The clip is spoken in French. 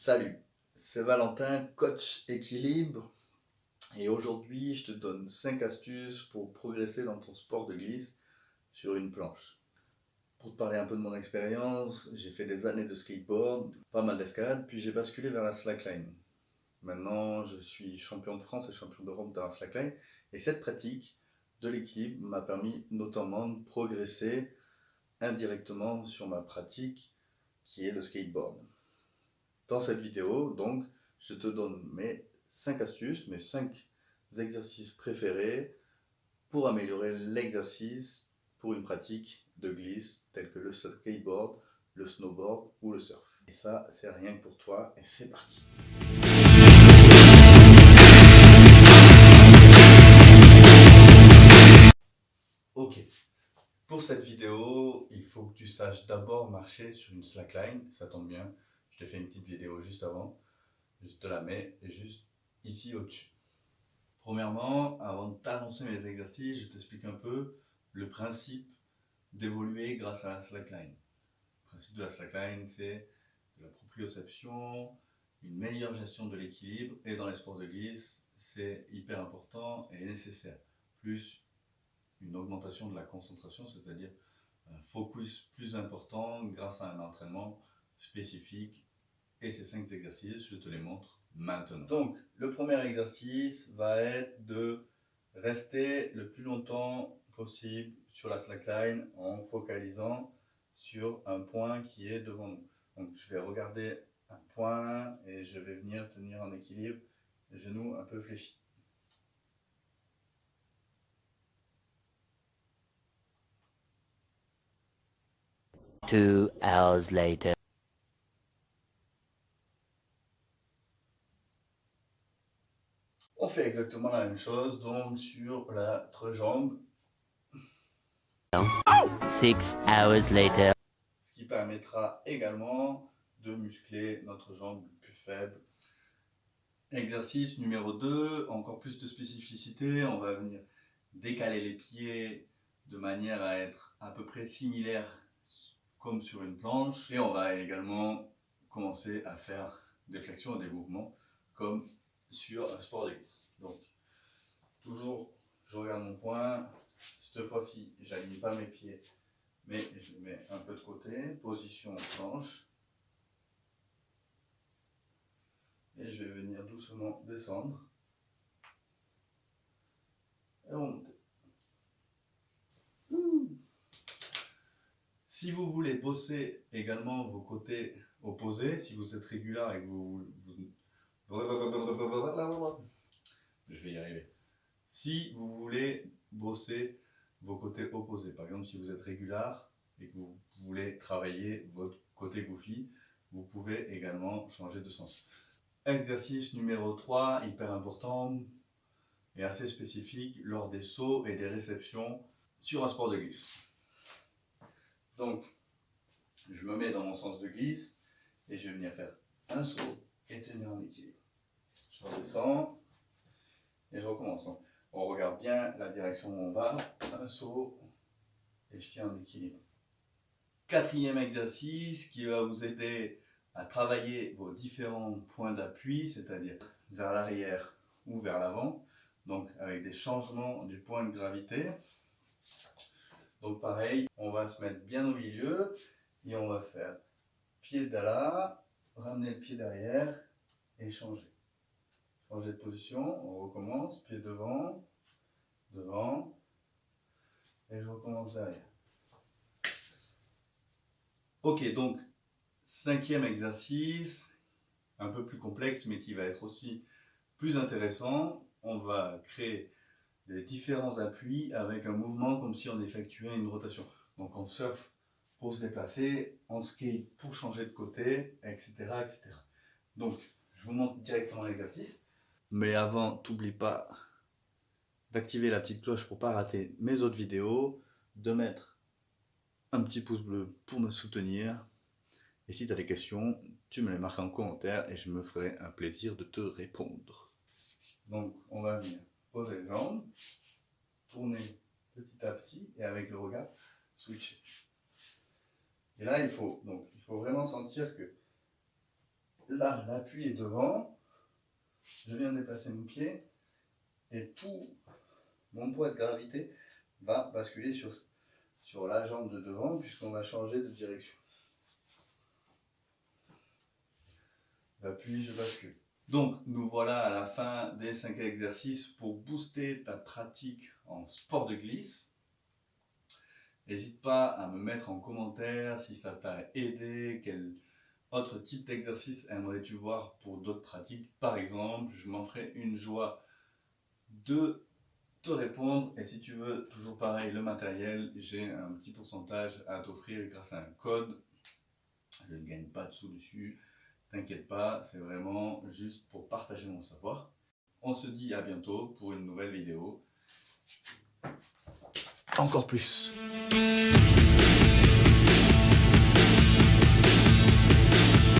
Salut, c'est Valentin, coach équilibre, et aujourd'hui je te donne 5 astuces pour progresser dans ton sport de glisse sur une planche. Pour te parler un peu de mon expérience, j'ai fait des années de skateboard, pas mal d'escalade, puis j'ai basculé vers la slackline. Maintenant je suis champion de France et champion d'Europe dans la slackline, et cette pratique de l'équilibre m'a permis notamment de progresser indirectement sur ma pratique qui est le skateboard. Dans cette vidéo, donc, je te donne mes 5 astuces, mes 5 exercices préférés pour améliorer l'exercice pour une pratique de glisse telle que le skateboard, le snowboard ou le surf. Et ça, c'est rien que pour toi et c'est parti. Ok, pour cette vidéo, il faut que tu saches d'abord marcher sur une slackline, ça tombe bien, je t'ai fait une petite vidéo juste avant. Je te la mets juste ici au-dessus. Premièrement, avant de t'annoncer mes exercices, je t'explique un peu le principe d'évoluer grâce à la slackline. Le principe de la slackline, c'est de la proprioception, une meilleure gestion de l'équilibre, et dans les sports de glisse, c'est hyper important et nécessaire. Plus une augmentation de la concentration, c'est-à-dire un focus plus important grâce à un entraînement spécifique. Et ces 5 exercices, je te les montre maintenant. Donc, le premier exercice va être de rester le plus longtemps possible sur la slackline en focalisant sur un point qui est devant nous. Donc, je vais regarder un point et je vais venir tenir en équilibre, les genoux un peu fléchis. Two hours later. On fait exactement la même chose donc sur l'autre jambe. 6 hours later. Ce qui permettra également de muscler notre jambe plus faible. Exercice numéro 2, encore plus de spécificité, on va venir décaler les pieds de manière à être à peu près similaire comme sur une planche. Et on va également commencer à faire des flexions et des mouvements comme sur un sport de glisse. Donc, toujours, je regarde mon point. Cette fois-ci, je n'aligne pas mes pieds, mais je les mets un peu de côté. Position planche. Et je vais venir doucement descendre et remonter. Si vous voulez bosser également vos côtés opposés, si vous êtes régulier et que je vais y arriver. Si vous voulez bosser vos côtés opposés, par exemple si vous êtes régulier et que vous voulez travailler votre côté goofy, vous pouvez également changer de sens. Exercice numéro 3, hyper important et assez spécifique lors des sauts et des réceptions sur un sport de glisse. Donc, je me mets dans mon sens de glisse et je vais venir faire un saut et tenir en équilibre. Je redescends et je recommence. Donc, on regarde bien la direction où on va, un saut et je tiens en équilibre. Quatrième exercice qui va vous aider à travailler vos différents points d'appui, c'est-à-dire vers l'arrière ou vers l'avant, donc avec des changements du point de gravité. Donc pareil, on va se mettre bien au milieu et on va faire pied là, ramener le pied derrière et changer. Changer de position, on recommence, pied devant, devant, et je recommence derrière. Ok, donc 5e exercice, un peu plus complexe mais qui va être aussi plus intéressant. On va créer des différents appuis avec un mouvement comme si on effectuait une rotation. Donc on surfe pour se déplacer, on skate pour changer de côté, etc. etc. Donc je vous montre directement l'exercice. Mais avant, n'oublie pas d'activer la petite cloche pour ne pas rater mes autres vidéos, de mettre un petit pouce bleu pour me soutenir. Et si tu as des questions, tu me les marques en commentaire et je me ferai un plaisir de te répondre. Donc on va venir poser les jambes, tourner petit à petit et avec le regard switcher. Et là il faut vraiment sentir que là, l'appui est devant. Je viens de déplacer mon pied et tout mon poids de gravité va basculer sur la jambe de devant puisqu'on va changer de direction. J'appuie, je bascule. Donc, nous voilà à la fin des 5 exercices pour booster ta pratique en sport de glisse. N'hésite pas à me mettre en commentaire si ça t'a aidé, quel autre type d'exercice aimerais-tu voir pour d'autres pratiques. Par exemple, je m'en ferai une joie de te répondre. Et si tu veux, toujours pareil, le matériel, j'ai un petit pourcentage à t'offrir grâce à un code. Je ne gagne pas de sous dessus. T'inquiète pas, c'est vraiment juste pour partager mon savoir. On se dit à bientôt pour une nouvelle vidéo. Encore plus.